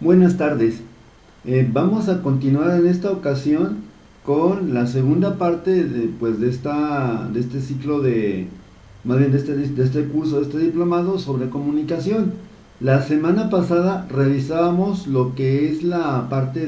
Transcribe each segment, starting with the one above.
Buenas tardes. Vamos a continuar en esta ocasión con la segunda parte de este ciclo más bien de este curso, de este diplomado sobre comunicación. La semana pasada revisábamos lo que es la parte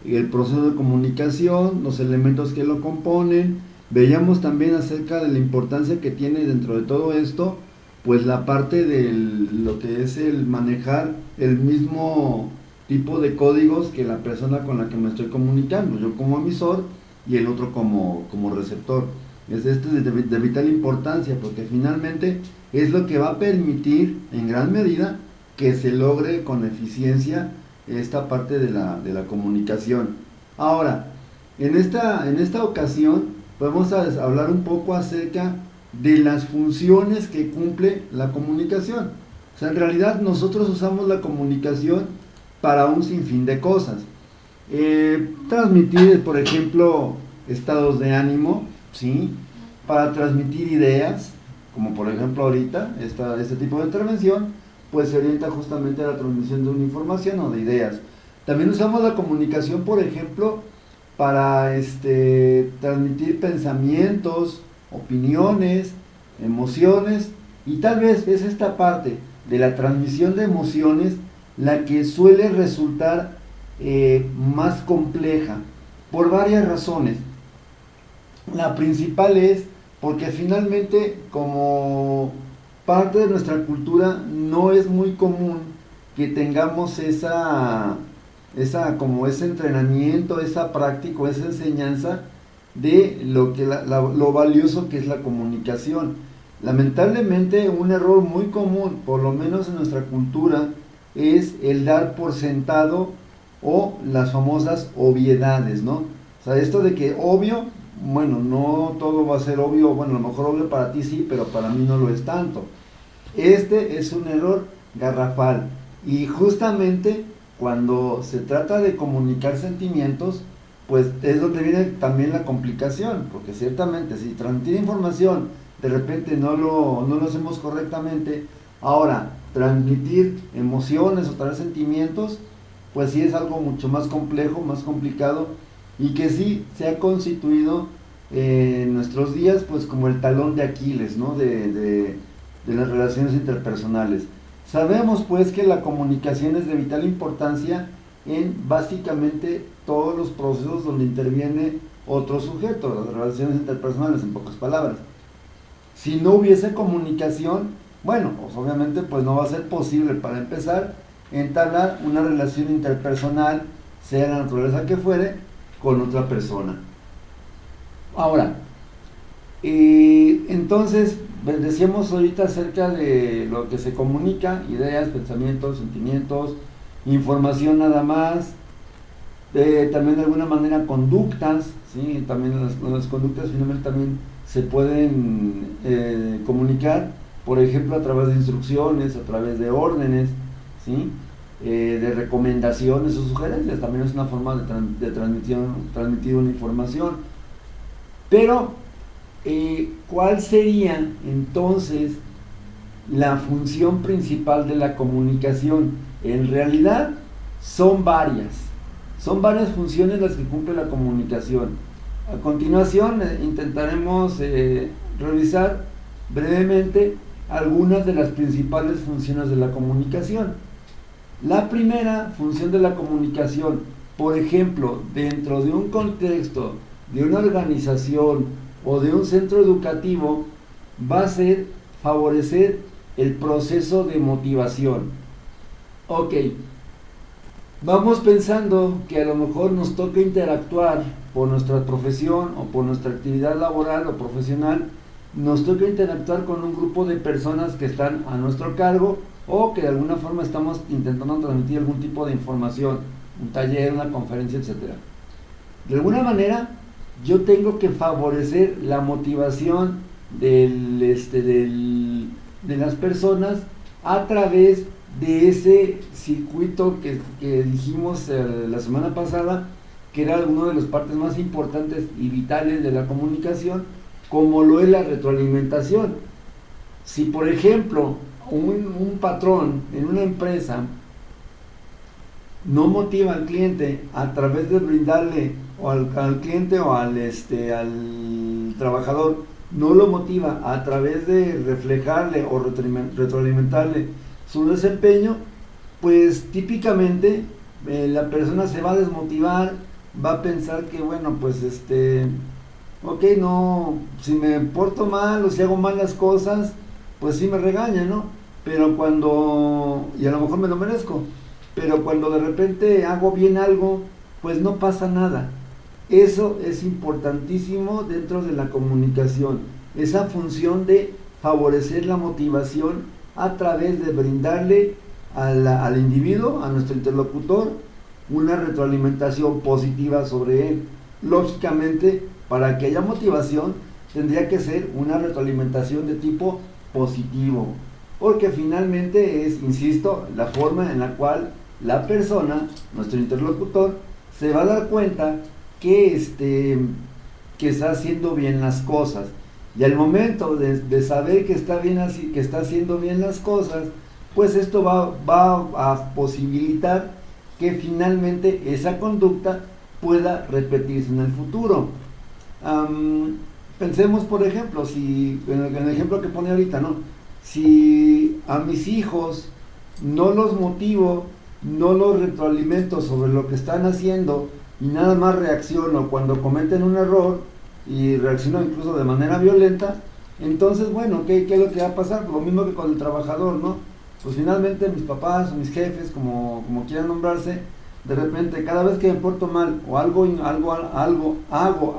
el proceso de comunicación, los elementos que lo componen. Veíamos también acerca de la importancia que tiene dentro de todo esto, pues la parte de lo que es el manejar el mismo tipo de códigos que la persona con la que me estoy comunicando, yo como emisor y el otro como receptor. Esto es de vital importancia porque finalmente es lo que va a permitir en gran medida que se logre con eficiencia esta parte de la comunicación. Ahora, en esta ocasión vamos a hablar un poco acerca de las funciones que cumple la comunicación. O sea, en realidad nosotros usamos la comunicación para un sinfín de cosas. Transmitir, por ejemplo, estados de ánimo, ¿sí? Para transmitir ideas, como por ejemplo ahorita, este tipo de intervención, pues se orienta justamente a la transmisión de una información o de ideas. También usamos la comunicación, por ejemplo, para transmitir pensamientos, opiniones, emociones, y tal vez es esta parte de la transmisión de emociones la que suele resultar más compleja por varias razones. La principal es porque finalmente, como parte de nuestra cultura, no es muy común que tengamos como ese entrenamiento, esa práctica o esa enseñanza de lo valioso que es la comunicación. Lamentablemente, un error muy común, por lo menos en nuestra cultura, es el dar por sentado o las famosas obviedades, ¿no? O sea, esto de que obvio, bueno, no todo va a ser obvio, bueno, a lo mejor obvio para ti sí, pero para mí no lo es tanto. Este es un error garrafal y justamente cuando se trata de comunicar sentimientos, pues es donde viene también la complicación, porque ciertamente si transmitir información de repente no lo hacemos correctamente, ahora transmitir emociones o traer sentimientos, pues sí es algo mucho más complejo, más complicado y que sí se ha constituido en nuestros días pues como el talón de Aquiles, ¿no? De las relaciones interpersonales. Sabemos pues que la comunicación es de vital importancia en básicamente todos los procesos donde interviene otro sujeto, las relaciones interpersonales en pocas palabras. Si no hubiese comunicación, bueno, pues obviamente pues no va a ser posible para empezar entablar una relación interpersonal, sea la naturaleza que fuere, con otra persona. Ahora, entonces, decíamos ahorita acerca de lo que se comunica, ideas, pensamientos, sentimientos, información nada más, también de alguna manera conductas, ¿sí? También las conductas finalmente también se pueden comunicar, por ejemplo, a través de instrucciones, a través de órdenes, ¿sí? De recomendaciones o sugerencias, también es una forma de transmitir una información. Pero, ¿cuál sería entonces la función principal de la comunicación? En realidad son varias funciones las que cumple la comunicación. A continuación intentaremos revisar brevemente algunas de las principales funciones de la comunicación. La primera función de la comunicación, por ejemplo, dentro de un contexto de una organización o de un centro educativo, va a ser favorecer el proceso de motivación. Ok, vamos pensando que a lo mejor nos toca interactuar por nuestra profesión o por nuestra actividad laboral o profesional, nos toca interactuar con un grupo de personas que están a nuestro cargo o que de alguna forma estamos intentando transmitir algún tipo de información, un taller, una conferencia, etc. De alguna manera, yo tengo que favorecer la motivación de las personas a través de ese circuito que dijimos la semana pasada, que era una de las partes más importantes y vitales de la comunicación, como lo es la retroalimentación. Si por ejemplo un patrón en una empresa no motiva al cliente a través de brindarle, o al cliente o al trabajador, no lo motiva a través de reflejarle o retroalimentarle su desempeño, pues típicamente la persona se va a desmotivar, va a pensar que bueno, pues ok, no, si me porto mal o si hago mal las cosas, pues sí me regaña, ¿no? Pero cuando, y a lo mejor me lo merezco, pero cuando de repente hago bien algo, pues no pasa nada. Eso es importantísimo dentro de la comunicación, esa función de favorecer la motivación a través de brindarle al individuo, a nuestro interlocutor, una retroalimentación positiva sobre él. Lógicamente, para que haya motivación, tendría que ser una retroalimentación de tipo positivo, porque finalmente es, insisto, la forma en la cual la persona, nuestro interlocutor, se va a dar cuenta que está haciendo bien las cosas, y al momento de saber que está bien así, que está haciendo bien las cosas, pues esto va a posibilitar que finalmente esa conducta pueda repetirse en el futuro. Pensemos, por ejemplo, si en el ejemplo que pone ahorita, ¿no? Si a mis hijos no los motivo, no los retroalimento sobre lo que están haciendo y nada más reacciono cuando cometen un error y reacciono incluso de manera violenta, entonces bueno, ¿qué es lo que va a pasar? Lo mismo que con el trabajador, ¿no? Pues finalmente mis papás o mis jefes, como quieran nombrarse, de repente cada vez que me porto mal o hago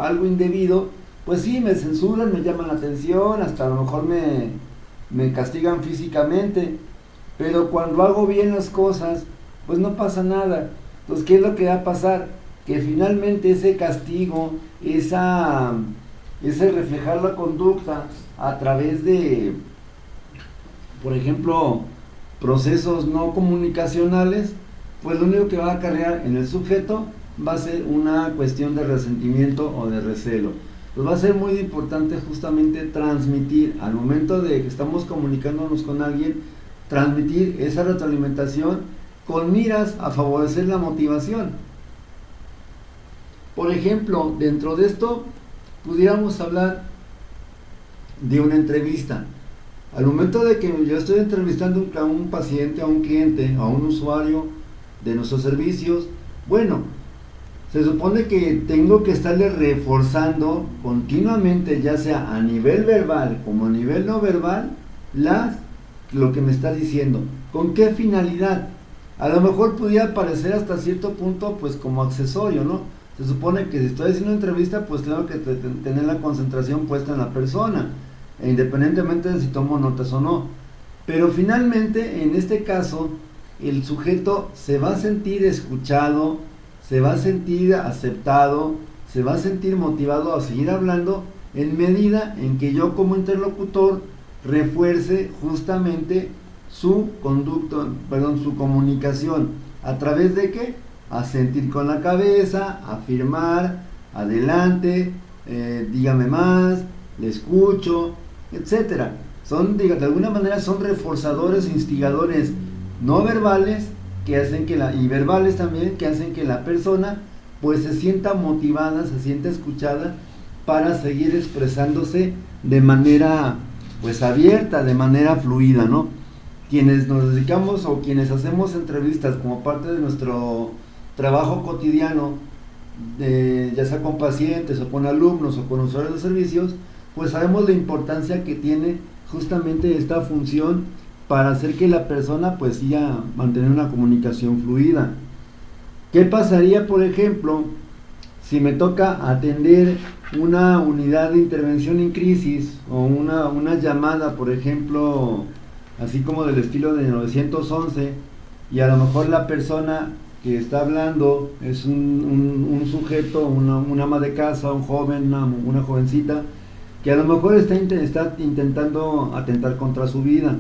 algo indebido, pues sí, me censuran, me llaman la atención, hasta a lo mejor me castigan físicamente, pero cuando hago bien las cosas, pues no pasa nada. Entonces, ¿qué es lo que va a pasar? Que finalmente ese castigo, ese reflejar la conducta a través de, por ejemplo, procesos no comunicacionales, pues lo único que va a acarrear en el sujeto va a ser una cuestión de resentimiento o de recelo. Pues va a ser muy importante justamente transmitir, al momento de que estamos comunicándonos con alguien, transmitir esa retroalimentación con miras a favorecer la motivación. Por ejemplo, dentro de esto pudiéramos hablar de una entrevista. Al momento de que yo estoy entrevistando a un paciente, a un cliente, a un usuario de nuestros servicios, bueno, se supone que tengo que estarle reforzando continuamente, ya sea a nivel verbal como a nivel no verbal, lo que me está diciendo. ¿Con qué finalidad? A lo mejor pudiera parecer hasta cierto punto pues como accesorio, ¿no? Se supone que si estoy haciendo una entrevista, pues tengo que tener la concentración puesta en la persona, independientemente de si tomo notas o no. Pero finalmente, en este caso, el sujeto se va a sentir escuchado, se va a sentir aceptado, se va a sentir motivado a seguir hablando en medida en que yo como interlocutor refuerce justamente su comunicación. ¿A través de qué? Asentir con la cabeza, afirmar, adelante, dígame más, le escucho, etcétera. De alguna manera son reforzadores, instigadores no verbales que hacen y verbales también, que hacen que la persona pues se sienta motivada, se sienta escuchada para seguir expresándose de manera pues abierta, de manera fluida, ¿no? Quienes nos dedicamos o quienes hacemos entrevistas como parte de nuestro trabajo cotidiano, ya sea con pacientes o con alumnos o con usuarios de servicios, pues sabemos la importancia que tiene justamente esta función para hacer que la persona pues siga mantener una comunicación fluida. ¿Qué pasaría, por ejemplo, si me toca atender una unidad de intervención en crisis o una llamada, por ejemplo, así como del estilo de 911, y a lo mejor la persona que está hablando es un sujeto, una ama de casa, un joven, una jovencita, que a lo mejor está intentando atentar contra su vida?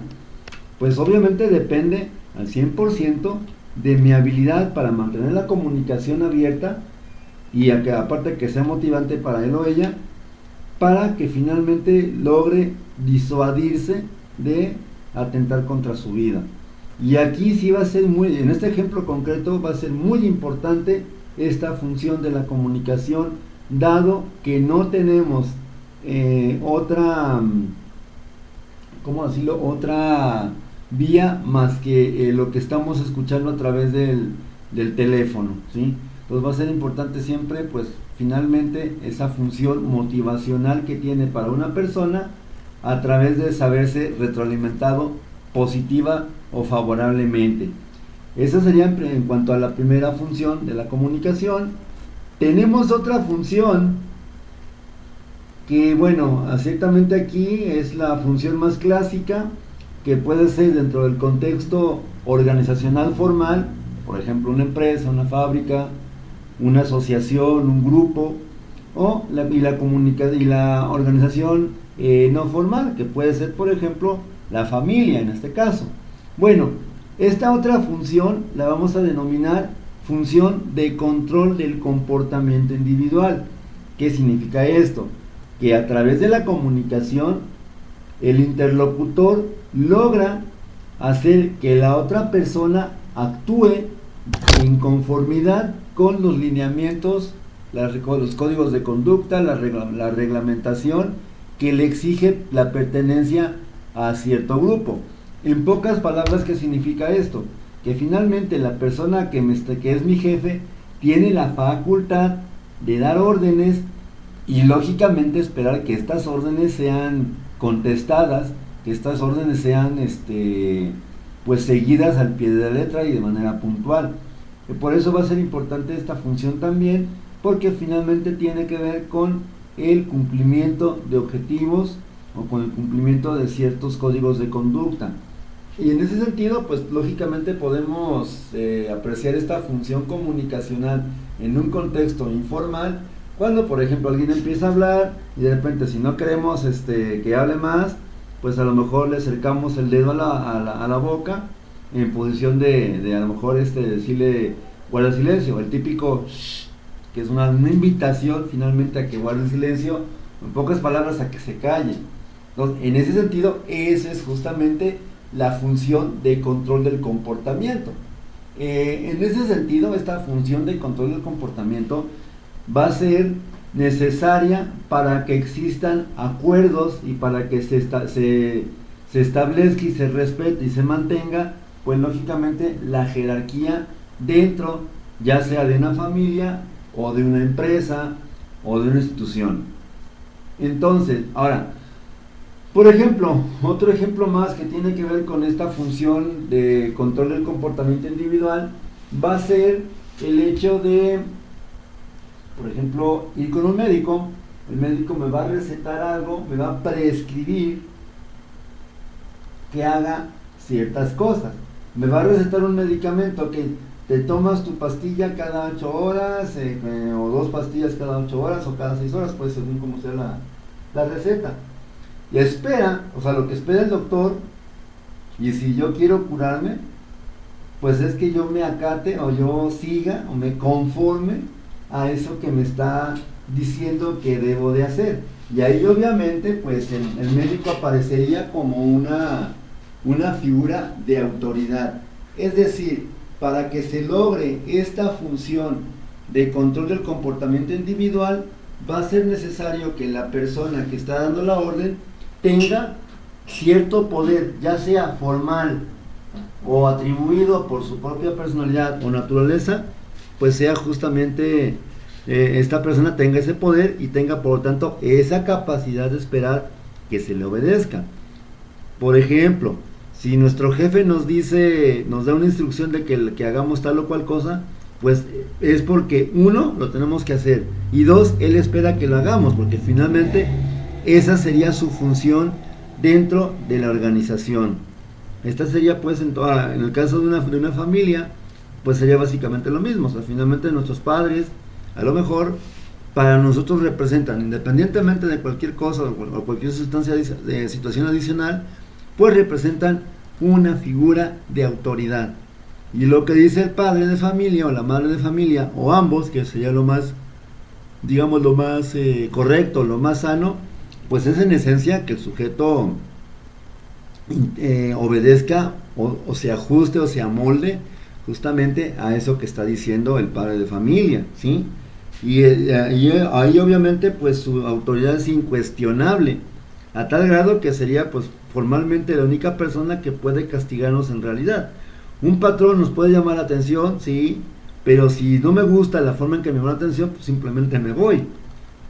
Pues obviamente depende al 100% de mi habilidad para mantener la comunicación abierta y aparte que sea motivante para él o ella, para que finalmente logre disuadirse de atentar contra su vida. Y aquí sí va a ser en este ejemplo concreto va a ser muy importante esta función de la comunicación, dado que no tenemos otra, ¿cómo decirlo? Otra vía más que lo que estamos escuchando a través del teléfono, ¿sí? Entonces va a ser importante siempre, pues finalmente, esa función motivacional que tiene para una persona a través de saberse retroalimentado positiva o favorablemente. Eso sería en cuanto a la primera función de la comunicación. Tenemos otra función que, bueno, ciertamente aquí es la función más clásica, que puede ser dentro del contexto organizacional formal, por ejemplo una empresa, una fábrica, una asociación, un grupo, y la organización no formal, que puede ser, por ejemplo, la familia en este caso. Bueno, esta otra función la vamos a denominar función de control del comportamiento individual. ¿Qué significa esto? Que a través de la comunicación el interlocutor logra hacer que la otra persona actúe en conformidad con los lineamientos, los códigos de conducta, la reglamentación que le exige la pertenencia a cierto grupo. En pocas palabras, ¿qué significa esto? Que finalmente la persona que es mi jefe tiene la facultad de dar órdenes y lógicamente esperar que estas órdenes sean contestadas, que estas órdenes sean pues seguidas al pie de la letra y de manera puntual. Por eso va a ser importante esta función también, porque finalmente tiene que ver con el cumplimiento de objetivos o con el cumplimiento de ciertos códigos de conducta. Y en ese sentido, pues lógicamente podemos apreciar esta función comunicacional en un contexto informal, cuando por ejemplo alguien empieza a hablar y de repente, si no queremos que hable más, pues a lo mejor le acercamos el dedo a la boca en posición de a lo mejor decirle guarda silencio, el típico shh, que es una invitación finalmente a que guarde silencio, en pocas palabras a que se calle. Entonces, en ese sentido, esa es justamente la función de control del comportamiento. En ese sentido, esta función de control del comportamiento va a ser necesaria para que existan acuerdos y para que se establezca y se respete y se mantenga, pues lógicamente, la jerarquía dentro, ya sea de una familia o de una empresa o de una institución. Entonces, ahora, por ejemplo, otro ejemplo más que tiene que ver con esta función de control del comportamiento individual va a ser el hecho de, por ejemplo, ir con un médico. El médico me va a recetar algo, me va a prescribir que haga ciertas cosas. Me va a recetar un medicamento que te tomas tu pastilla cada 8 horas, o 2 pastillas cada 8 horas o cada 6 horas, pues según como sea la receta. Y espera, o sea, lo que espera el doctor, y si yo quiero curarme, pues es que yo me acate o yo siga o me conforme a eso que me está diciendo que debo de hacer. Y ahí obviamente pues el médico aparecería como una figura de autoridad. Es decir, para que se logre esta función de control del comportamiento individual, va a ser necesario que la persona que está dando la orden tenga cierto poder, ya sea formal o atribuido por su propia personalidad o naturaleza, pues sea justamente esta persona tenga ese poder y tenga por lo tanto esa capacidad de esperar que se le obedezca. Por ejemplo, si nuestro jefe nos da una instrucción de que hagamos tal o cual cosa, pues es porque 1, lo tenemos que hacer, y 2, él espera que lo hagamos, porque finalmente esa sería su función dentro de la organización. Esta sería pues en el caso de una familia, pues sería básicamente lo mismo. O sea, finalmente nuestros padres, a lo mejor para nosotros representan, independientemente de cualquier cosa o cualquier situación adicional, pues representan una figura de autoridad. Y lo que dice el padre de familia o la madre de familia, o ambos, que sería lo más, digamos, lo más correcto, lo más sano, pues es en esencia que el sujeto obedezca o se ajuste o se amolde justamente a eso que está diciendo el padre de familia, ¿sí? Y ahí obviamente pues su autoridad es incuestionable, a tal grado que sería pues formalmente la única persona que puede castigarnos en realidad. Un patrón nos puede llamar la atención, sí, pero si no me gusta la forma en que me llama la atención, pues simplemente me voy.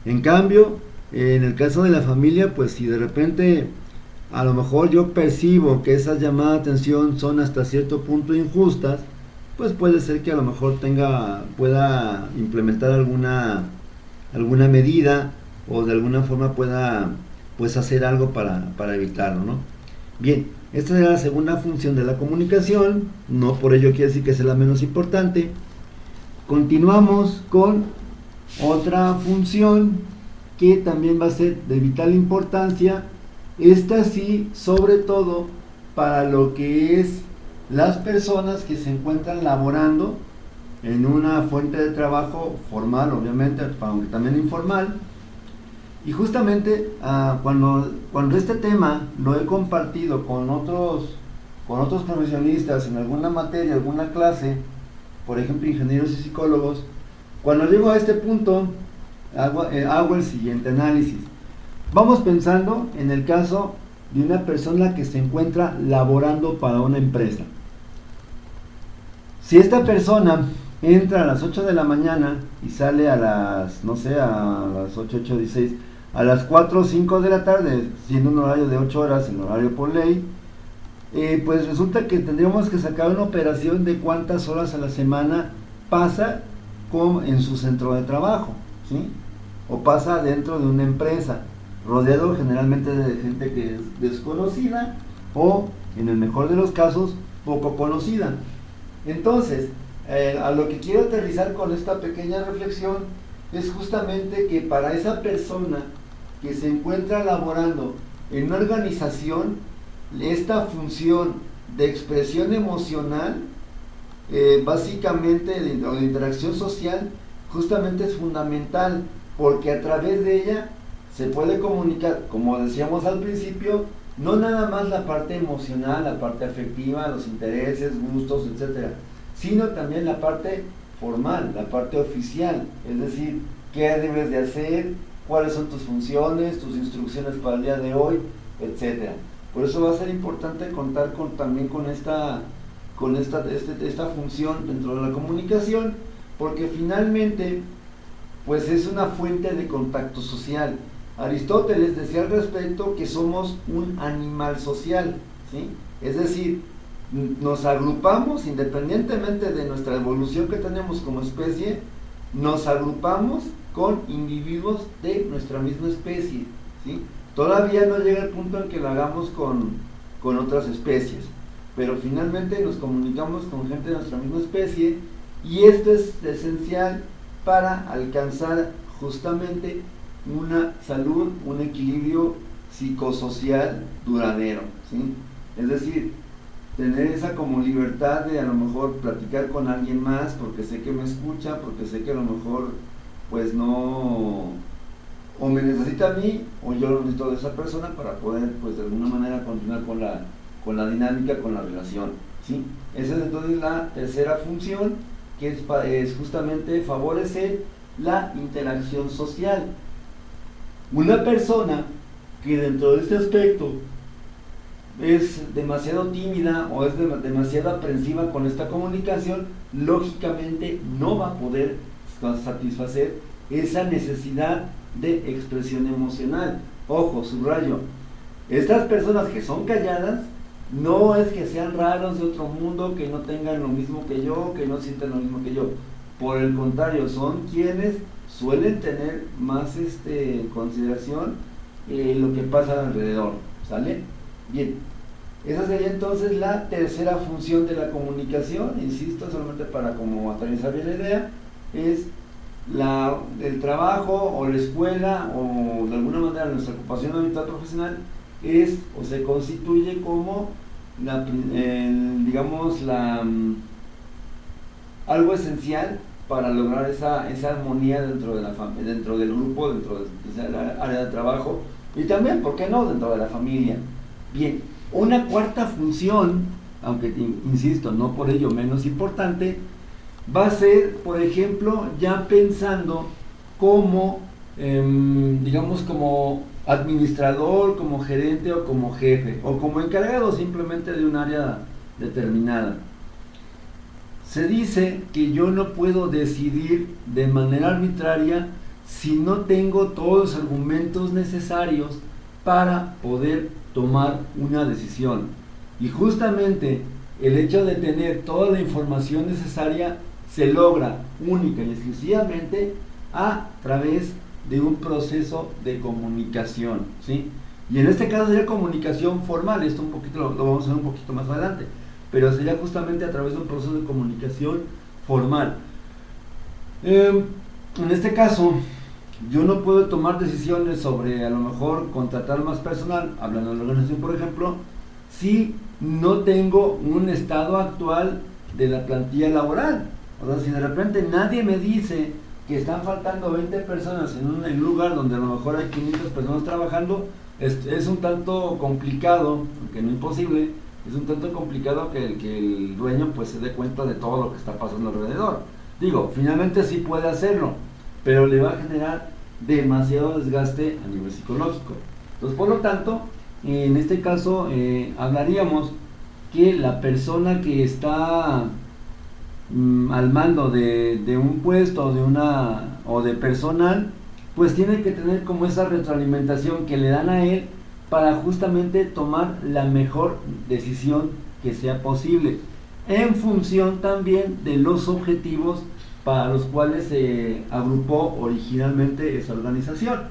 En cambio, en el caso de la familia, pues si de repente a lo mejor yo percibo que esas llamadas de atención son hasta cierto punto injustas, pues puede ser que a lo mejor pueda implementar alguna medida o de alguna forma pueda pues hacer algo para evitarlo, ¿no? Bien, esta es la segunda función de la comunicación, no por ello quiere decir que sea la menos importante. Continuamos con otra función que también va a ser de vital importancia, esta sí, sobre todo para lo que es las personas que se encuentran laborando en una fuente de trabajo formal, obviamente, aunque también informal. Y justamente cuando este tema lo he compartido con otros profesionistas en alguna materia, alguna clase, por ejemplo ingenieros y psicólogos, cuando llego a este punto hago el siguiente análisis. Vamos pensando en el caso de una persona que se encuentra laborando para una empresa. Si esta persona entra a las 8 de la mañana y sale a las, no sé, a las 8:16, a las 4 o 5 de la tarde, siendo un horario de 8 horas, el horario por ley, pues resulta que tendríamos que sacar una operación de cuántas horas a la semana pasa en su centro de trabajo, ¿sí? O pasa dentro de una empresa, rodeado generalmente de gente que es desconocida o, en el mejor de los casos, poco conocida. Entonces, a lo que quiero aterrizar con esta pequeña reflexión es justamente que para esa persona que se encuentra laborando en una organización, esta función de expresión emocional, básicamente de interacción social, justamente es fundamental, porque a través de ella se puede comunicar, como decíamos al principio, no nada más la parte emocional, la parte afectiva, los intereses, gustos, etcétera, sino también la parte formal, la parte oficial, es decir, qué debes de hacer, cuáles son tus funciones, tus instrucciones para el día de hoy, etcétera. Por eso va a ser importante contar también con esta función dentro de la comunicación, porque finalmente pues es una fuente de contacto social. Aristóteles decía al respecto que somos un animal social, ¿sí? Es decir, nos agrupamos independientemente de nuestra evolución que tenemos como especie, nos agrupamos con individuos de nuestra misma especie, ¿sí? Todavía no llega el punto en que lo hagamos con otras especies, pero finalmente nos comunicamos con gente de nuestra misma especie, y esto es esencial para alcanzar justamente una salud, un equilibrio psicosocial duradero, ¿sí? Es decir, tener esa como libertad de a lo mejor platicar con alguien más porque sé que me escucha, porque sé que a lo mejor pues no, o me necesita a mí o yo lo necesito de esa persona para poder pues de alguna manera continuar con la dinámica, con la relación, ¿sí? Esa es entonces la tercera función, que es justamente favorecer la interacción social. Una persona que dentro de este aspecto es demasiado tímida o es demasiado aprensiva con esta comunicación, lógicamente no va a poder satisfacer esa necesidad de expresión emocional. Ojo, subrayo, estas personas que son calladas no es que sean raros de otro mundo, que no tengan lo mismo que yo, que no sientan lo mismo que yo. Por el contrario, son quienes suelen tener más consideración lo que pasa alrededor, ¿sale? Bien, esa sería entonces la tercera función de la comunicación, insisto, solamente para como aterrizar bien la idea, es el trabajo o la escuela o de alguna manera nuestra ocupación habitual profesional es o se constituye como algo esencial para lograr esa armonía dentro del grupo, dentro de la área de trabajo y también, ¿por qué no?, dentro de la familia. Bien, Una cuarta función, aunque insisto, no por ello menos importante, va a ser, por ejemplo, ya pensando como, digamos, como administrador, como gerente o como jefe, o como encargado simplemente de un área determinada. Se dice que yo no puedo decidir de manera arbitraria si no tengo todos los argumentos necesarios para poder tomar una decisión. Y justamente el hecho de tener toda la información necesaria se logra única y exclusivamente a través de un proceso de comunicación, ¿sí? Y en este caso sería comunicación formal, esto un poquito lo vamos a ver un poquito más adelante, pero sería justamente a través de un proceso de comunicación formal. En este caso, yo no puedo tomar decisiones sobre a lo mejor contratar más personal, hablando de la organización por ejemplo, si no tengo un estado actual de la plantilla laboral. O sea, si de repente nadie me dice que están faltando 20 personas en un lugar donde a lo mejor hay 500 personas trabajando, es un tanto complicado, aunque no imposible, es un tanto complicado que el dueño pues se dé cuenta de todo lo que está pasando alrededor. Digo, finalmente sí puede hacerlo, pero le va a generar demasiado desgaste a nivel psicológico. Entonces, por lo tanto, en este caso hablaríamos que la persona que está al mando de un puesto o de personal, pues tiene que tener como esa retroalimentación que le dan a él para justamente tomar la mejor decisión que sea posible, en función también de los objetivos para los cuales se agrupó originalmente esa organización.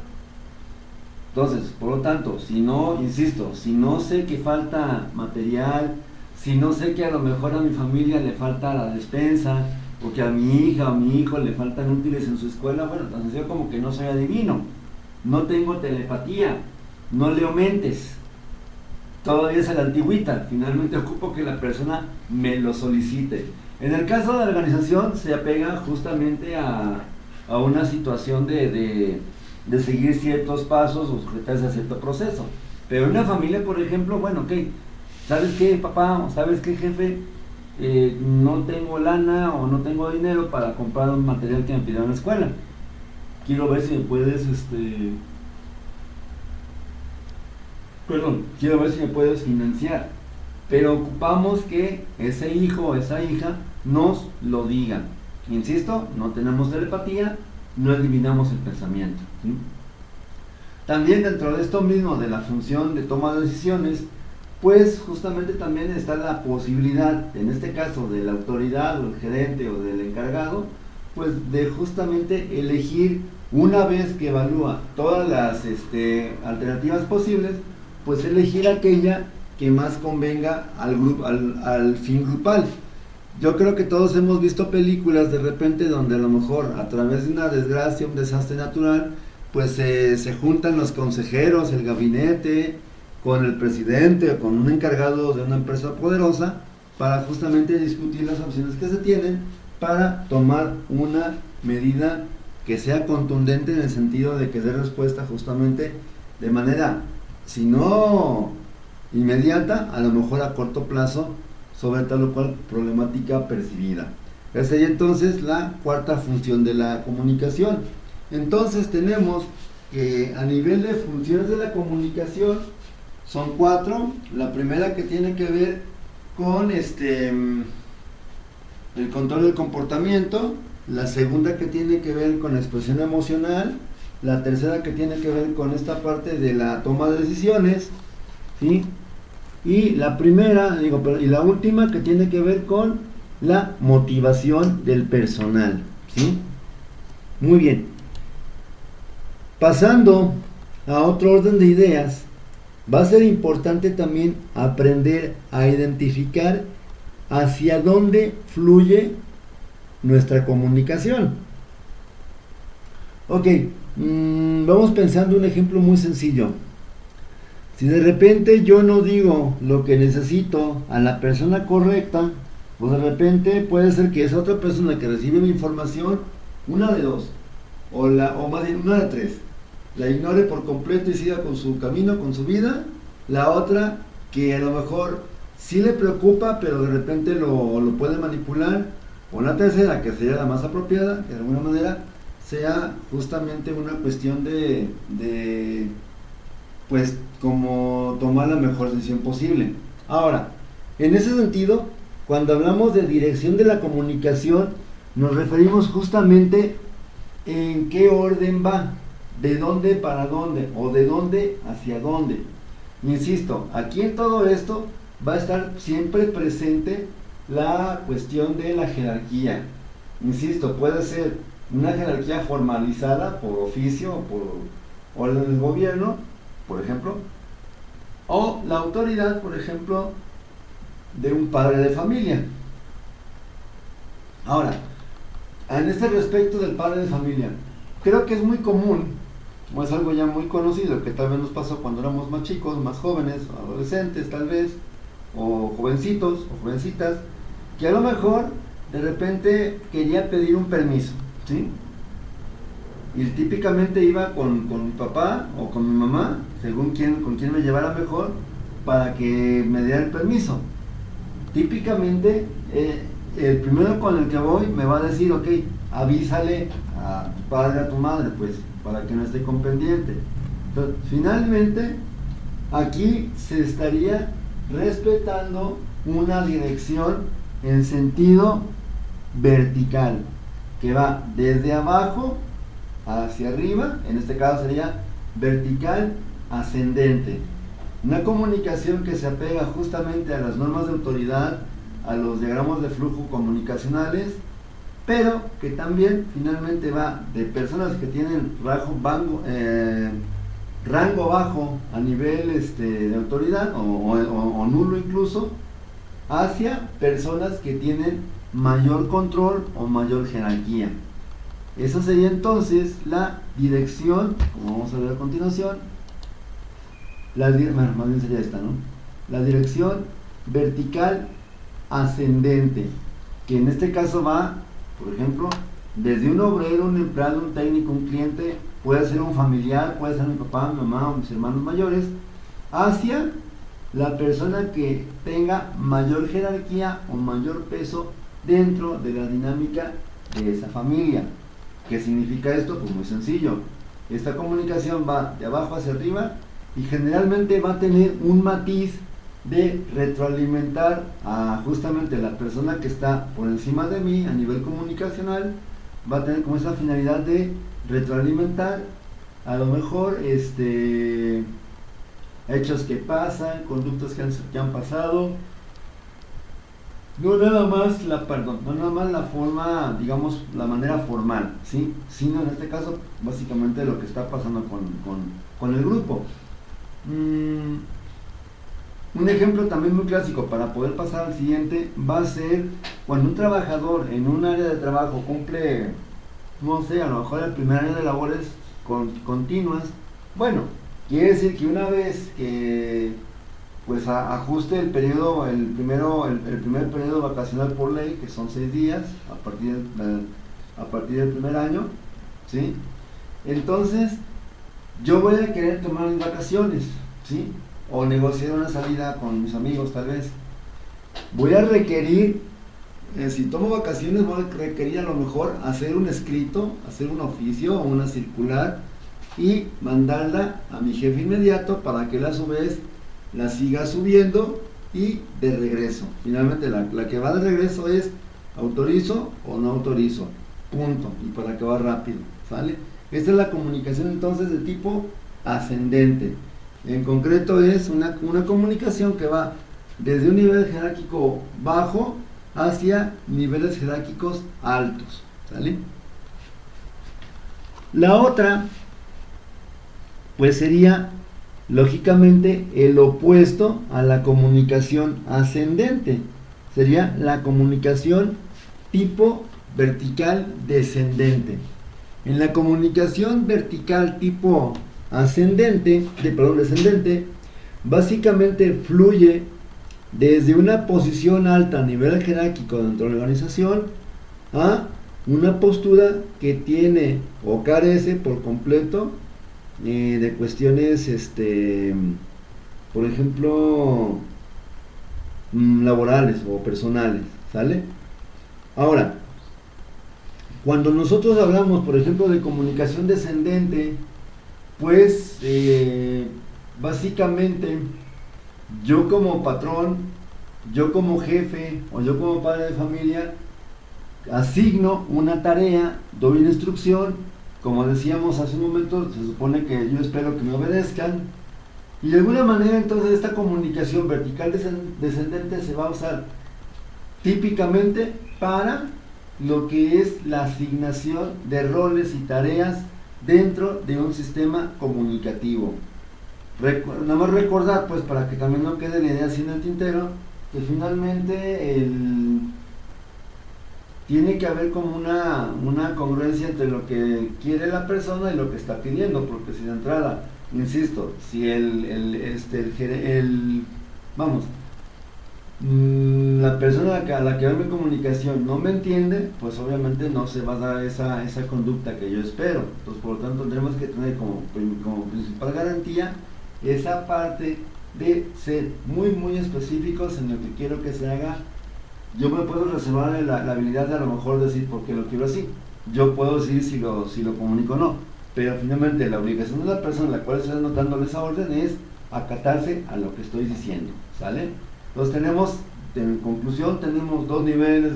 Entonces, por lo tanto, si no, insisto, si no sé que falta material, si no sé que a lo mejor a mi familia le falta la despensa, o que a mi hija o a mi hijo le faltan útiles en su escuela, bueno, tan sencillo como que no soy adivino, no tengo telepatía, no leo mentes, todavía es a la antigüita, finalmente ocupo que la persona me lo solicite. En el caso de la organización se apega justamente a una situación de seguir ciertos pasos o sujetarse a cierto proceso. Pero en una familia, por ejemplo, bueno, ok, ¿sabes qué, papá? ¿O sabes qué, jefe? No tengo lana o no tengo dinero para comprar un material que me pidieron en la escuela. Quiero ver si me puedes, quiero ver si me puedes financiar. Pero ocupamos que ese hijo o esa hija nos lo diga. Insisto, no tenemos telepatía, no adivinamos el pensamiento, ¿sí? También dentro de esto mismo de la función de toma de decisiones, pues justamente también está la posibilidad, en este caso de la autoridad o el gerente o del encargado, pues de justamente elegir, una vez que evalúa todas las alternativas posibles, pues elegir aquella que más convenga al fin grupal. Yo creo que todos hemos visto películas de repente donde a lo mejor a través de una desgracia, un desastre natural, pues se juntan los consejeros, el gabinete, con el presidente o con un encargado de una empresa poderosa para justamente discutir las opciones que se tienen para tomar una medida que sea contundente en el sentido de que dé respuesta justamente de manera, si no inmediata, a lo mejor a corto plazo, sobre tal o cual problemática percibida. Esa sería entonces la cuarta función de la comunicación. Entonces tenemos que a nivel de funciones de la comunicación son 4. La primera que tiene que ver con el control del comportamiento, la segunda que tiene que ver con la expresión emocional, la tercera que tiene que ver con esta parte de la toma de decisiones, ¿sí? Y la primera, y la última que tiene que ver con la motivación del personal, ¿sí? Muy bien. Pasando a otro orden de ideas, va a ser importante también aprender a identificar hacia dónde fluye nuestra comunicación. Ok, vamos pensando un ejemplo muy sencillo. Si de repente yo no digo lo que necesito a la persona correcta, pues de repente puede ser que esa otra persona que recibe mi información, una de dos, o más bien una de tres, la ignore por completo y siga con su camino, con su vida. La otra que a lo mejor sí le preocupa, pero de repente lo puede manipular. O la tercera, que sería la más apropiada, que de alguna manera sea justamente una cuestión de pues como tomar la mejor decisión posible. Ahora, en ese sentido, cuando hablamos de dirección de la comunicación, nos referimos justamente en qué orden va, de dónde para dónde, o de dónde hacia dónde. Insisto, aquí en todo esto va a estar siempre presente la cuestión de la jerarquía. Insisto, puede ser una jerarquía formalizada por oficio o por orden del gobierno, por ejemplo, o la autoridad, por ejemplo, de un padre de familia. Ahora, en este respecto del padre de familia, creo que es muy común, o es algo ya muy conocido, que tal vez nos pasó cuando éramos más chicos, más jóvenes, adolescentes tal vez, o jovencitos, o jovencitas, que a lo mejor de repente quería pedir un permiso, ¿sí? Y típicamente iba con mi papá o con mi mamá, según con quién me llevara mejor, para que me diera el permiso. Típicamente, el primero con el que voy me va a decir, ok, avísale a tu padre, a tu madre, pues, para que no esté con pendiente. Entonces, finalmente, aquí se estaría respetando una dirección en sentido vertical, que va desde abajo hacia arriba, en este caso sería vertical ascendente. Una comunicación que se apega justamente a las normas de autoridad, a los diagramas de flujo comunicacionales, pero que también finalmente va de personas que tienen rango bajo a nivel de autoridad o nulo incluso, hacia personas que tienen mayor control o mayor jerarquía. Esa sería entonces la dirección, como vamos a ver a continuación, más bien sería esta, ¿no? La dirección vertical ascendente, que en este caso va, por ejemplo, desde un obrero, un empleado, un técnico, un cliente, puede ser un familiar, puede ser mi papá, mi mamá o mis hermanos mayores, hacia la persona que tenga mayor jerarquía o mayor peso dentro de la dinámica de esa familia. ¿Qué significa esto? Pues muy sencillo. Esta comunicación va de abajo hacia arriba y generalmente va a tener un matiz de retroalimentar a justamente la persona que está por encima de mí a nivel comunicacional. Va a tener como esa finalidad de retroalimentar a lo mejor hechos que pasan, conductas que han pasado. No nada más la forma, digamos, la manera formal, ¿sí? Sino en este caso, básicamente lo que está pasando con el grupo. Un ejemplo también muy clásico para poder pasar al siguiente va a ser cuando un trabajador en un área de trabajo cumple, no sé, a lo mejor el primer año de labores continuas. Bueno, quiere decir que una vez que pues ajuste el periodo, el primer periodo vacacional por ley, que son 6 días a partir del primer año, ¿sí? Entonces yo voy a querer tomar mis vacaciones, ¿sí? O negociar una salida con mis amigos tal vez. Voy a requerir, si tomo vacaciones, voy a requerir a lo mejor hacer un escrito, hacer un oficio o una circular y mandarla a mi jefe inmediato para que él a su vez la siga subiendo y de regreso. Finalmente la que va de regreso es autorizo o no autorizo, punto, y para que va rápido, ¿sale? Esta es la comunicación entonces de tipo ascendente. En concreto es una comunicación que va desde un nivel jerárquico bajo hacia niveles jerárquicos altos, ¿sale? La otra pues sería lógicamente el opuesto a la comunicación ascendente, sería la comunicación tipo vertical descendente. En la comunicación vertical tipo descendente, básicamente fluye desde una posición alta a nivel jerárquico dentro de la organización a una postura que tiene o carece por completo de cuestiones por ejemplo, laborales o personales, ¿sale? Ahora, cuando nosotros hablamos, por ejemplo, de comunicación descendente, pues básicamente yo como patrón, yo como jefe o yo como padre de familia asigno una tarea, doy una instrucción, como decíamos hace un momento, se supone que yo espero que me obedezcan, y de alguna manera entonces esta comunicación vertical descendente se va a usar típicamente para lo que es la asignación de roles y tareas dentro de un sistema comunicativo. Nada más recordar, pues, para que también no quede la idea así en el tintero, que finalmente tiene que haber como una congruencia entre lo que quiere la persona y lo que está pidiendo, porque si de entrada, insisto, si la persona a la que doy mi comunicación no me entiende, pues obviamente no se va a dar esa conducta que yo espero. Entonces, por lo tanto, tendremos que tener como principal garantía esa parte de ser muy muy específicos en lo que quiero que se haga. Yo me puedo reservar la habilidad de a lo mejor decir por qué lo quiero así. Yo puedo decir si lo comunico o no, pero finalmente la obligación de la persona a la cual estoy anotándole esa orden es acatarse a lo que estoy diciendo, ¿sale? Entonces tenemos, en conclusión, tenemos dos niveles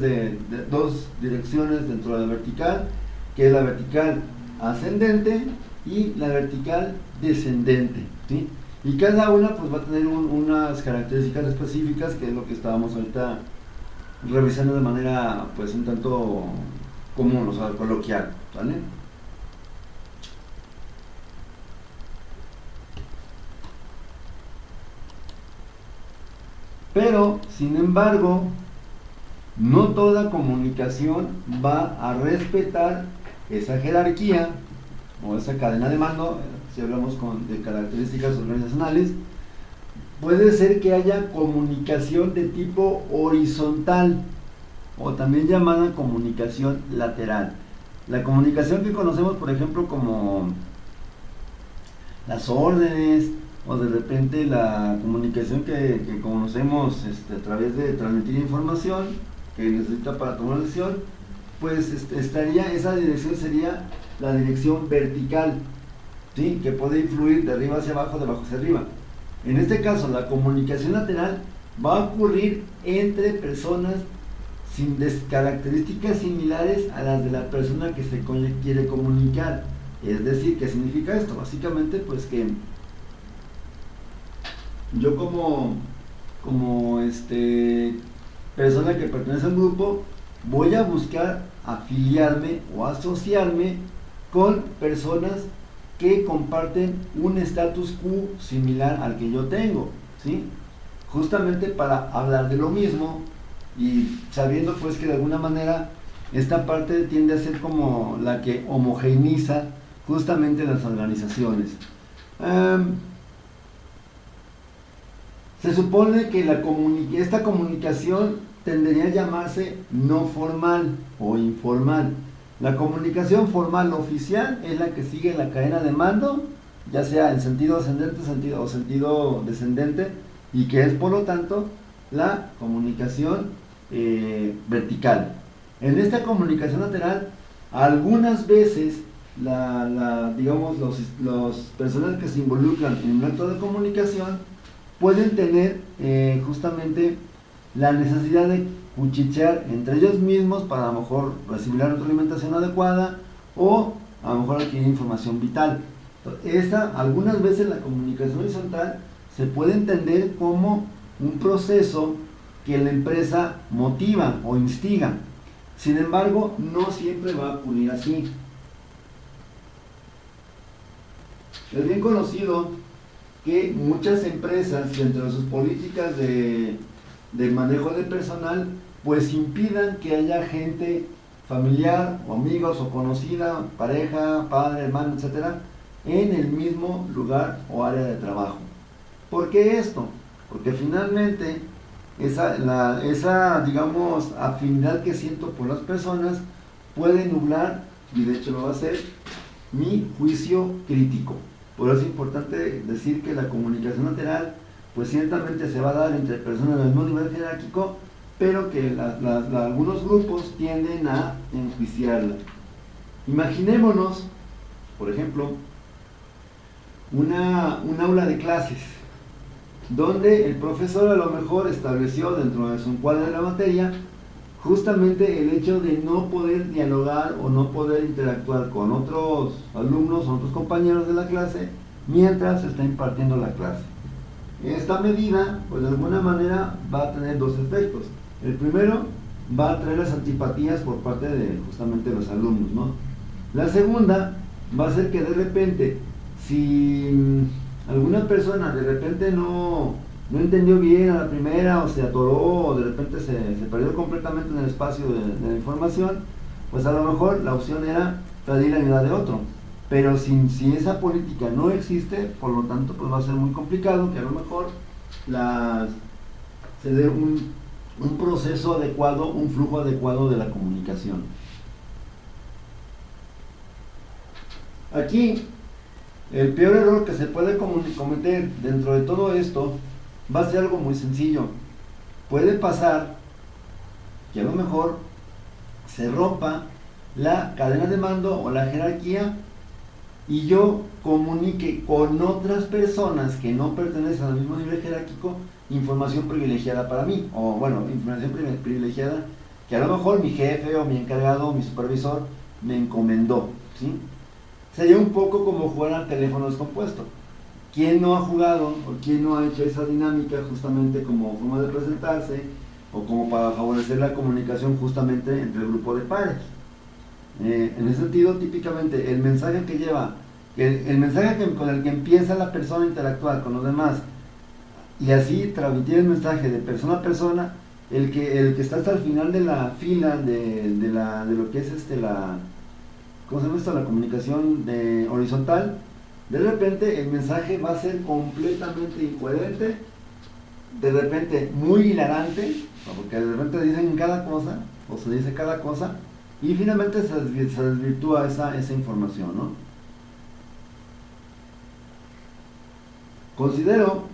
dos direcciones dentro de la vertical, que es la vertical ascendente y la vertical descendente, ¿sí? Y cada una pues va a tener unas características específicas, que es lo que estábamos ahorita revisando de manera pues un tanto común, o sea, coloquial, ¿vale? Pero, sin embargo, no toda comunicación va a respetar esa jerarquía o esa cadena de mando. Si hablamos de características organizacionales, puede ser que haya comunicación de tipo horizontal o también llamada comunicación lateral. La comunicación que conocemos, por ejemplo, como las órdenes, o de repente la comunicación que conocemos a través de transmitir información que necesita para tomar una decisión, pues esa dirección sería la dirección vertical, ¿sí? Que puede influir de arriba hacia abajo, de abajo hacia arriba. En este caso, la comunicación lateral va a ocurrir entre personas sin características similares a las de la persona que se quiere comunicar. Es decir, ¿qué significa esto? Básicamente, pues que yo como persona que pertenece a un grupo, voy a buscar afiliarme o asociarme con personas que comparten un status quo similar al que yo tengo, ¿sí? Justamente para hablar de lo mismo y sabiendo pues que de alguna manera esta parte tiende a ser como la que homogeneiza justamente las organizaciones. Se supone que esta comunicación tendería a llamarse no formal o informal. La comunicación formal oficial es la que sigue la cadena de mando, ya sea en sentido ascendente o sentido descendente, y que es por lo tanto la comunicación vertical. En esta comunicación lateral, algunas veces digamos los personas que se involucran en un acto de comunicación pueden tener justamente la necesidad de cuchichear entre ellos mismos para a lo mejor recibir la retroalimentación adecuada o a lo mejor adquirir información vital. Algunas veces la comunicación horizontal se puede entender como un proceso que la empresa motiva o instiga. Sin embargo, no siempre va a ocurrir así. Es bien conocido que muchas empresas, dentro de sus políticas de manejo de personal, pues impidan que haya gente familiar o amigos o conocida, pareja, padre, hermano, etcétera, en el mismo lugar o área de trabajo. ¿Por qué esto? Porque finalmente esa digamos afinidad que siento por las personas puede nublar, y de hecho lo va a hacer, mi juicio crítico. Por eso es importante decir que la comunicación lateral pues ciertamente se va a dar entre personas del mismo nivel jerárquico, pero que algunos grupos tienden a enjuiciarla. Imaginémonos, por ejemplo, un aula de clases, donde el profesor a lo mejor estableció dentro de su encuadre de la materia justamente el hecho de no poder dialogar o no poder interactuar con otros alumnos o otros compañeros de la clase mientras se está impartiendo la clase. Esta medida, pues de alguna manera va a tener dos efectos. El primero, va a traer las antipatías por parte de justamente los alumnos, ¿no? La segunda, va a ser que de repente, si alguna persona de repente no entendió bien a la primera, o se atoró, o de repente se perdió completamente en el espacio de la información, pues a lo mejor la opción era pedir la ayuda de otro. Pero si esa política no existe, por lo tanto, pues va a ser muy complicado que a lo mejor se dé un proceso adecuado, un flujo adecuado de la comunicación. Aquí, el peor error que se puede cometer dentro de todo esto va a ser algo muy sencillo. Puede pasar que a lo mejor se rompa la cadena de mando o la jerarquía y yo comunique con otras personas que no pertenecen al mismo nivel jerárquico información privilegiada para mí, o bueno, información privilegiada que a lo mejor mi jefe o mi encargado o mi supervisor me encomendó, ¿sí? Sería un poco como jugar al teléfono descompuesto. ¿Quién no ha jugado o quién no ha hecho esa dinámica justamente como forma de presentarse o como para favorecer la comunicación justamente entre el grupo de pares? En ese sentido, típicamente, el mensaje que lleva, el mensaje con el que empieza la persona a interactuar con los demás y así transmitir el mensaje de persona a persona, el que está hasta el final de la fila de lo que es ¿cómo se llama esto? La comunicación horizontal, de repente el mensaje va a ser completamente incoherente, de repente muy hilarante, porque de repente dicen cada cosa, o se dice cada cosa, y finalmente se desvirtúa esa información, ¿no? Considero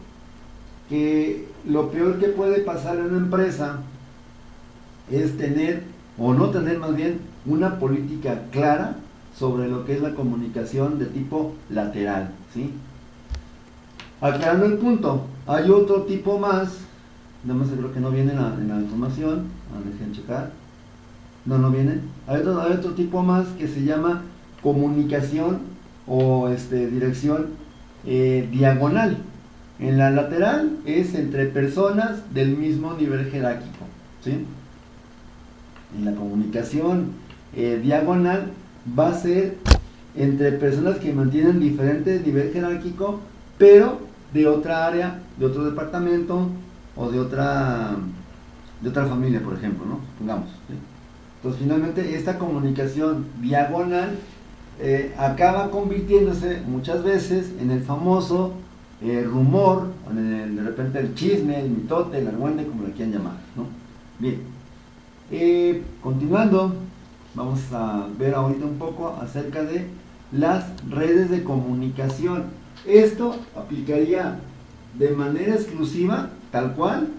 que lo peor que puede pasar en una empresa es tener, o no tener más bien, una política clara sobre lo que es la comunicación de tipo lateral, ¿sí? Aclarando el punto, hay otro tipo más, nada más creo que no viene en la información, dejen checar, no viene, hay otro tipo más que se llama comunicación o dirección diagonal. En la lateral es entre personas del mismo nivel jerárquico, ¿sí? En la comunicación diagonal va a ser entre personas que mantienen diferente nivel jerárquico, pero de otra área, de otro departamento o de otra familia, por ejemplo, ¿no? Pongamos, ¿sí? Entonces, finalmente, esta comunicación diagonal acaba convirtiéndose muchas veces en el famoso rumor, de repente el chisme, el mitote, el argüende, como lo quieran llamar, ¿no? Bien, continuando, vamos a ver ahorita un poco acerca de las redes de comunicación. Esto aplicaría de manera exclusiva, tal cual,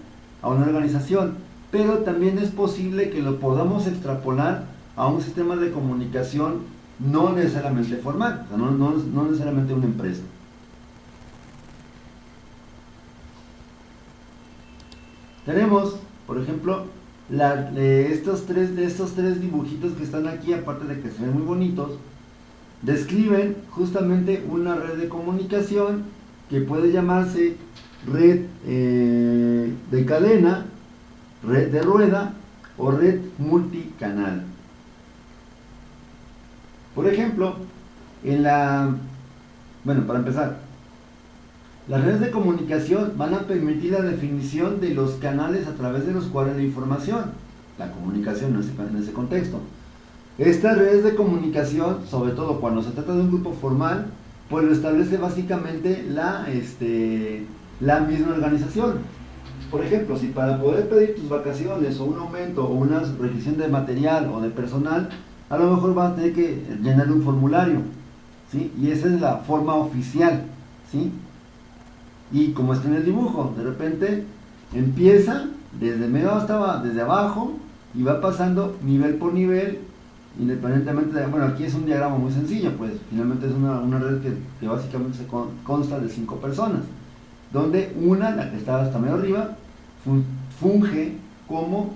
a una organización, pero también es posible que lo podamos extrapolar a un sistema de comunicación no necesariamente formal, o sea, no necesariamente una empresa. Tenemos, por ejemplo, estos tres dibujitos que están aquí, aparte de que se ven muy bonitos, describen justamente una red de comunicación que puede llamarse red de cadena, red de rueda o red multicanal. Por ejemplo, para empezar, las redes de comunicación van a permitir la definición de los canales a través de los cuales la información, la comunicación en ese contexto. Estas redes de comunicación, sobre todo cuando se trata de un grupo formal, pues lo establece básicamente la misma organización. Por ejemplo, si para poder pedir tus vacaciones o un aumento o una requisición de material o de personal, a lo mejor vas a tener que llenar un formulario, ¿sí? Y esa es la forma oficial, ¿sí? Y como está en el dibujo, de repente empieza desde medio hasta desde abajo y va pasando nivel por nivel, independientemente de, bueno, aquí es un diagrama muy sencillo, pues finalmente es una red que básicamente consta de 5 personas, donde una, la que está hasta medio arriba, funge como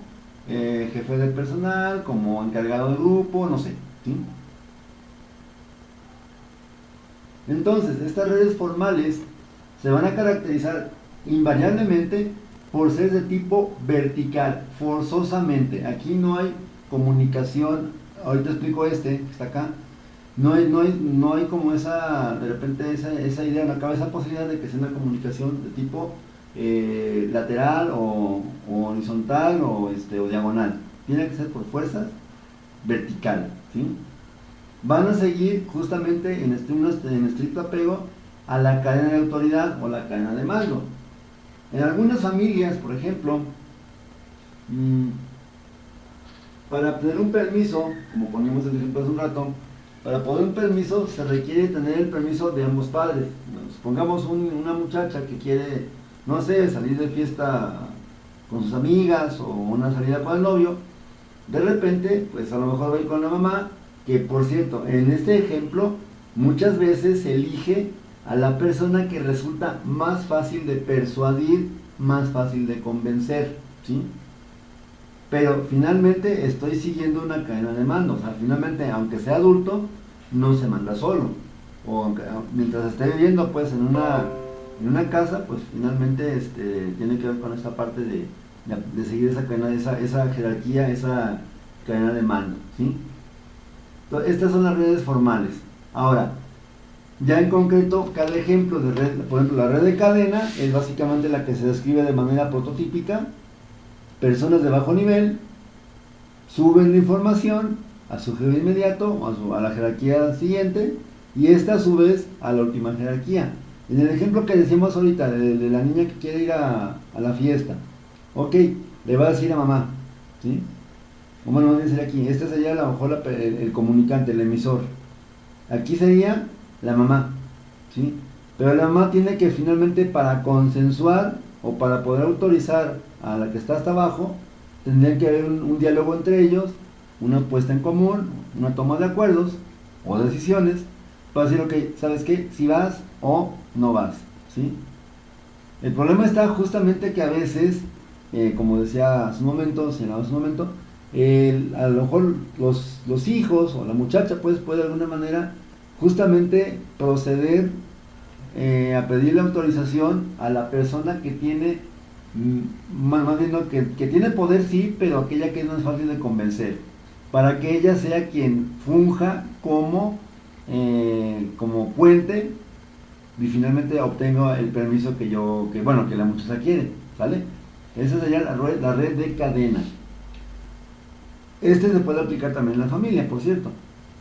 jefe del personal, como encargado del grupo, no sé, ¿sí? Entonces, estas redes formales se van a caracterizar invariablemente por ser de tipo vertical, forzosamente. Aquí no hay comunicación, ahorita explico que está acá, no hay como esa, de repente esa idea en la cabeza, esa posibilidad de que sea una comunicación de tipo lateral o horizontal o diagonal. Tiene que ser por fuerzas vertical, ¿sí? Van a seguir justamente en estricto apego a la cadena de autoridad o la cadena de mando. En algunas familias, por ejemplo, para obtener un permiso, como ponemos el ejemplo hace un rato, para poder un permiso se requiere tener el permiso de ambos padres. Supongamos una muchacha que quiere, no sé, salir de fiesta con sus amigas o una salida con el novio, de repente, pues a lo mejor va a ir con la mamá, que por cierto, en este ejemplo, muchas veces se elige a la persona que resulta más fácil de persuadir, más fácil de convencer, ¿sí? Pero finalmente estoy siguiendo una cadena de mando, o sea, finalmente, aunque sea adulto, no se manda solo, o aunque, mientras esté viviendo pues en una casa, pues finalmente tiene que ver con esta parte de seguir esa cadena, esa jerarquía, esa cadena de mando, ¿sí? Entonces, estas son las redes formales. Ahora, ya en concreto, cada ejemplo de red, por ejemplo, la red de cadena es básicamente la que se describe de manera prototípica. Personas de bajo nivel suben la información a su jefe inmediato o a la jerarquía siguiente, y esta a su vez a la última jerarquía. En el ejemplo que decimos ahorita de la niña que quiere ir a la fiesta, ok, le va a decir a mamá, ¿sí? O bueno, no sería aquí, este sería a lo mejor el comunicante, el emisor. Aquí sería la mamá, ¿sí? Pero la mamá tiene que finalmente, para consensuar o para poder autorizar a la que está hasta abajo, tendría que haber un diálogo entre ellos, una puesta en común, una toma de acuerdos o decisiones para decir, ok, ¿sabes qué? Si vas o no vas, ¿sí? El problema está justamente que a veces, como decía hace un momento, señalaba hace un momento, a lo mejor los hijos o la muchacha pues puede de alguna manera justamente proceder a pedirle autorización a la persona que tiene, más bien no, que tiene poder, sí, pero aquella que no es fácil de convencer, para que ella sea quien funja como puente y finalmente obtenga el permiso que la muchacha quiere, ¿sale? Esa sería la red de cadena. Se puede aplicar también en la familia, por cierto.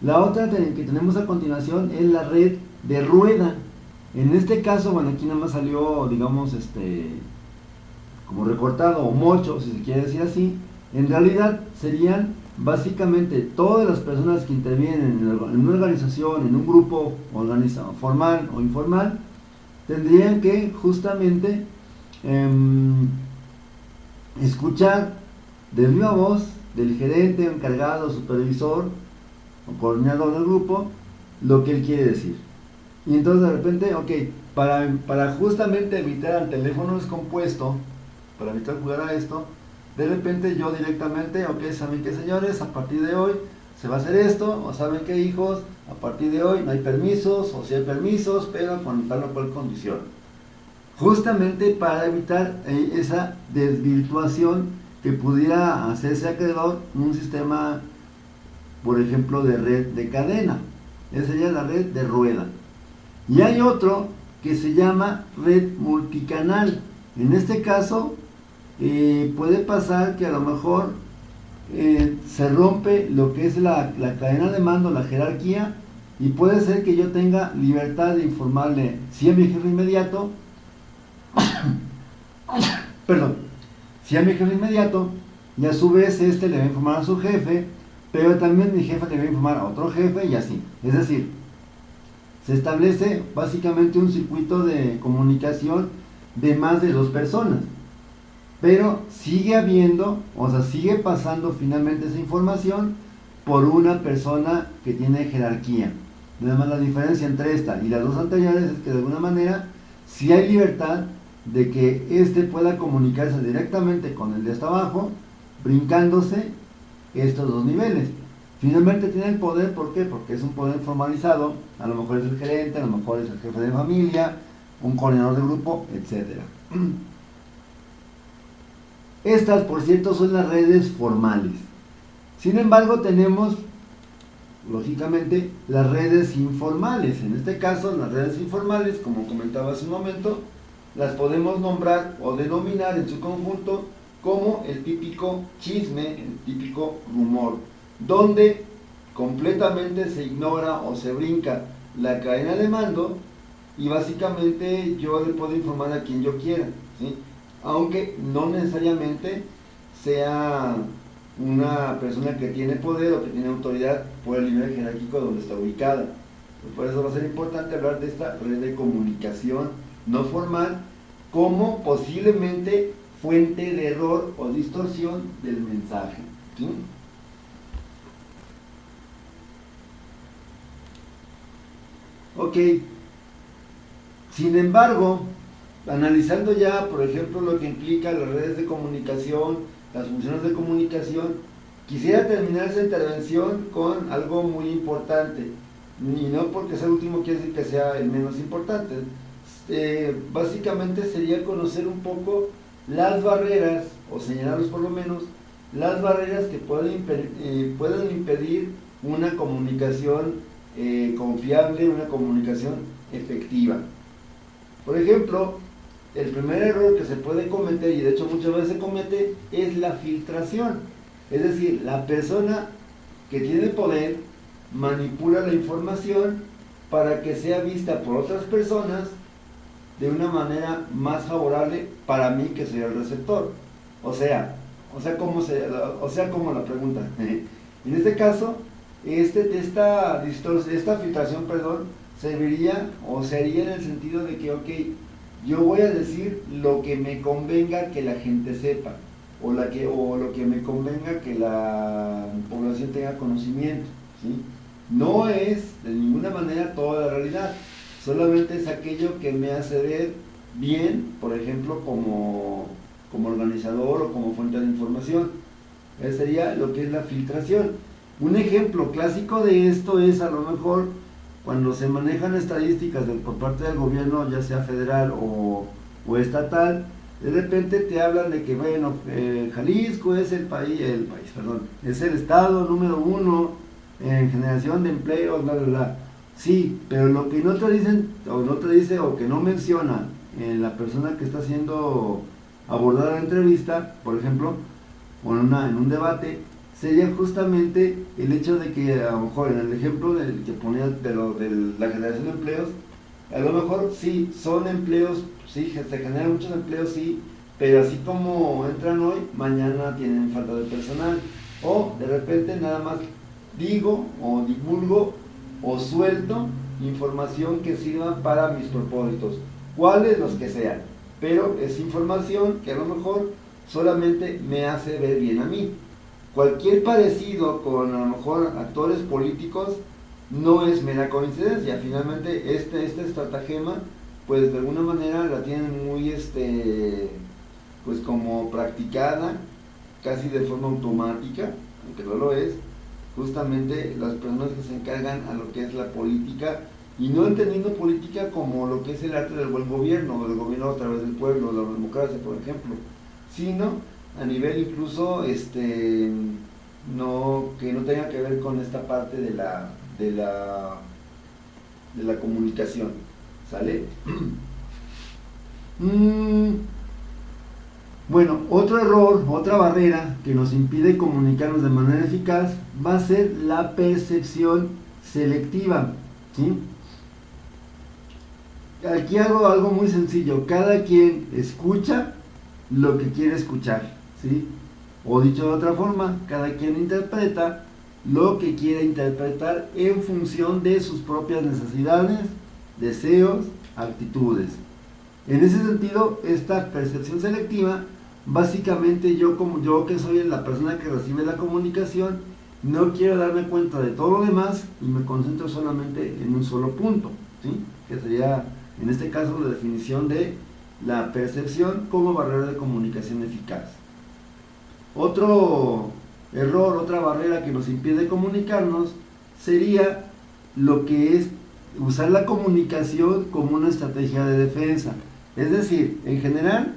La otra que tenemos a continuación es la red de rueda. En este caso, bueno, aquí nada más salió, digamos, como recortado o mocho, si se quiere decir así. En realidad serían básicamente todas las personas que intervienen en una organización, en un grupo formal o informal, tendrían que justamente escuchar de viva voz del gerente, encargado, supervisor o coordinador del grupo lo que él quiere decir. Y entonces de repente, ok, para justamente evitar el teléfono descompuesto, para evitar jugar a esto, de repente yo directamente, ok, ¿saben qué, señores? A partir de hoy se va a hacer esto, o ¿saben qué, hijos? A partir de hoy no hay permisos, o sí hay permisos, pero con tal o cual condición. Justamente para evitar esa desvirtuación que pudiera hacerse acreedor un sistema, por ejemplo, de red de cadena. Esa sería la red de rueda. Y hay otro que se llama red multicanal. En este caso, puede pasar que a lo mejor se rompe lo que es la cadena de mando, la jerarquía, y puede ser que yo tenga libertad de informarle, si a mi jefe inmediato, perdón, si a mi jefe inmediato, y a su vez le va a informar a su jefe, pero también mi jefe le va a informar a otro jefe y así. Es decir, se establece básicamente un circuito de comunicación de más de 2 personas. Pero sigue habiendo, o sea, sigue pasando finalmente esa información por una persona que tiene jerarquía. Nada más la diferencia entre esta y las dos anteriores es que de alguna manera sí hay libertad de que éste pueda comunicarse directamente con el de hasta abajo, brincándose estos dos niveles. Finalmente tiene el poder, ¿por qué? Porque es un poder formalizado, a lo mejor es el gerente, a lo mejor es el jefe de familia, un coordinador de grupo, etc. Estas, por cierto, son las redes formales. Sin embargo, tenemos, lógicamente, las redes informales. En este caso, las redes informales, como comentaba hace un momento, las podemos nombrar o denominar en su conjunto como el típico chisme, el típico rumor, donde completamente se ignora o se brinca la cadena de mando y básicamente yo le puedo informar a quien yo quiera, ¿sí? Aunque no necesariamente sea una persona que tiene poder o que tiene autoridad por el nivel jerárquico donde está ubicada. Por eso va a ser importante hablar de esta red de comunicación no formal como posiblemente fuente de error o distorsión del mensaje, ¿sí? Ok, sin embargo, analizando ya, por ejemplo, lo que implica las redes de comunicación, las funciones de comunicación, quisiera terminar esa intervención con algo muy importante, y no porque sea el último quiere decir que sea el menos importante. Básicamente sería conocer un poco las barreras, o señalarlos por lo menos, las barreras que pueden impedir una comunicación confiable, una comunicación efectiva. Por ejemplo, el primer error que se puede cometer, y de hecho muchas veces se comete, es la filtración. Es decir, la persona que tiene poder manipula la información para que sea vista por otras personas de una manera más favorable para mí que soy el receptor. O sea como la pregunta. En este caso, esta filtración, serviría o sería en el sentido de que, ok, yo voy a decir lo que me convenga que la gente sepa, o lo que me convenga que la población tenga conocimiento, ¿sí? No es de ninguna manera toda la realidad, solamente es aquello que me hace ver bien, por ejemplo, como organizador o como fuente de información. Ese sería lo que es la filtración. Un ejemplo clásico de esto es a lo mejor cuando se manejan estadísticas por parte del gobierno, ya sea federal o estatal, de repente te hablan de que, bueno, Jalisco es es el estado número 1 en generación de empleos, bla, bla, bla. Sí, pero lo que no te dicen, o no te dice, o que no menciona la persona que está siendo abordada en la entrevista, por ejemplo, o en un debate, sería justamente el hecho de que a lo mejor en el ejemplo del que ponía de la generación de empleos, a lo mejor sí, son empleos, sí, se generan muchos empleos, sí, pero así como entran hoy, mañana tienen falta de personal, o de repente nada más digo o divulgo o suelto información que sirva para mis propósitos, cuáles los que sean, pero es información que a lo mejor solamente me hace ver bien a mí. Cualquier parecido con a lo mejor actores políticos no es mera coincidencia. Finalmente esta estratagema pues de alguna manera la tienen muy pues como practicada casi de forma automática, aunque no lo es, justamente las personas que se encargan a lo que es la política, y no entendiendo política como lo que es el arte del buen gobierno, del gobierno a través del pueblo, la democracia, por ejemplo, sino a nivel incluso que no tenga que ver con esta parte de la comunicación, ¿sale? Bueno, otro error, otra barrera que nos impide comunicarnos de manera eficaz va a ser la percepción selectiva, ¿sí? Aquí hago algo muy sencillo, cada quien escucha lo que quiere escuchar, ¿sí? O dicho de otra forma, cada quien interpreta lo que quiere interpretar en función de sus propias necesidades, deseos, actitudes. En ese sentido, esta percepción selectiva, básicamente yo que soy la persona que recibe la comunicación, no quiero darme cuenta de todo lo demás y me concentro solamente en un solo punto, ¿sí? Que sería, en este caso, la definición de la percepción como barrera de comunicación eficaz. Otro error, otra barrera que nos impide comunicarnos sería lo que es usar la comunicación como una estrategia de defensa. Es decir, en general,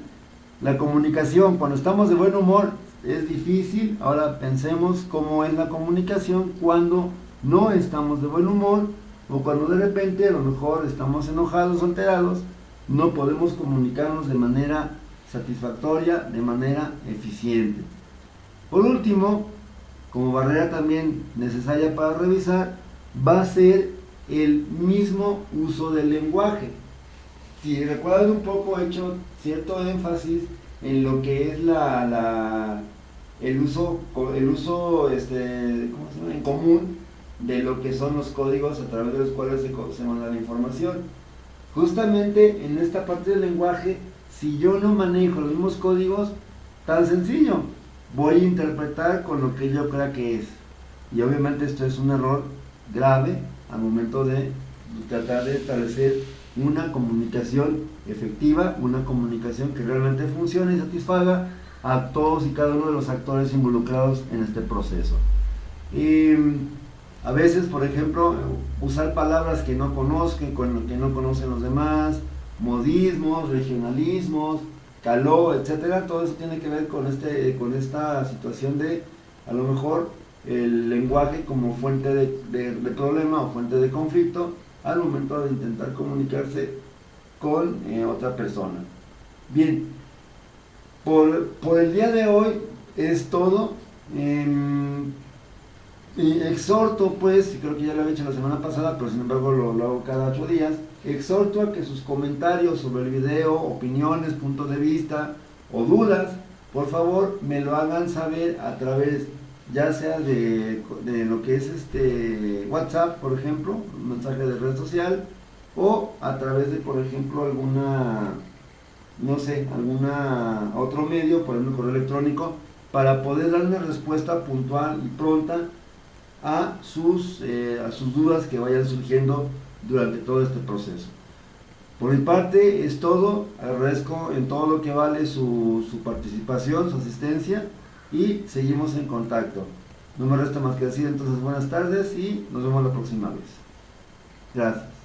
la comunicación, cuando estamos de buen humor, es difícil. Ahora pensemos cómo es la comunicación cuando no estamos de buen humor o cuando de repente a lo mejor estamos enojados o alterados, no podemos comunicarnos de manera satisfactoria, de manera eficiente. Por último, como barrera también necesaria para revisar, va a ser el mismo uso del lenguaje. Si recuerdan un poco, he hecho cierto énfasis en lo que es el uso ¿cómo se llama? En común de lo que son los códigos a través de los cuales se manda la información. Justamente en esta parte del lenguaje, si yo no manejo los mismos códigos, tan sencillo, voy a interpretar con lo que yo crea que es. Y obviamente esto es un error grave al momento de tratar de establecer una comunicación efectiva, una comunicación que realmente funcione y satisfaga a todos y cada uno de los actores involucrados en este proceso. A veces, por ejemplo, usar palabras que no conozcan, que no conocen los demás, modismos, regionalismos, caló, etcétera, todo eso tiene que ver con esta situación de, a lo mejor, el lenguaje como fuente de problema o fuente de conflicto al momento de intentar comunicarse con otra persona. Bien, por el día de hoy es todo. Exhorto, pues, creo que ya lo había hecho la semana pasada, pero sin embargo lo hago cada 8 días, exhorto a que sus comentarios sobre el video, opiniones, puntos de vista o dudas, por favor me lo hagan saber a través ya sea de lo que es WhatsApp, por ejemplo, un mensaje de red social, o a través de, por ejemplo, alguna otro medio, por ejemplo, correo electrónico, para poder dar una respuesta puntual y pronta a sus dudas que vayan surgiendo durante todo este proceso. Por mi parte es todo. Agradezco en todo lo que vale su participación, su asistencia, y seguimos en contacto. No me resta más que decir entonces buenas tardes y nos vemos la próxima vez. Gracias.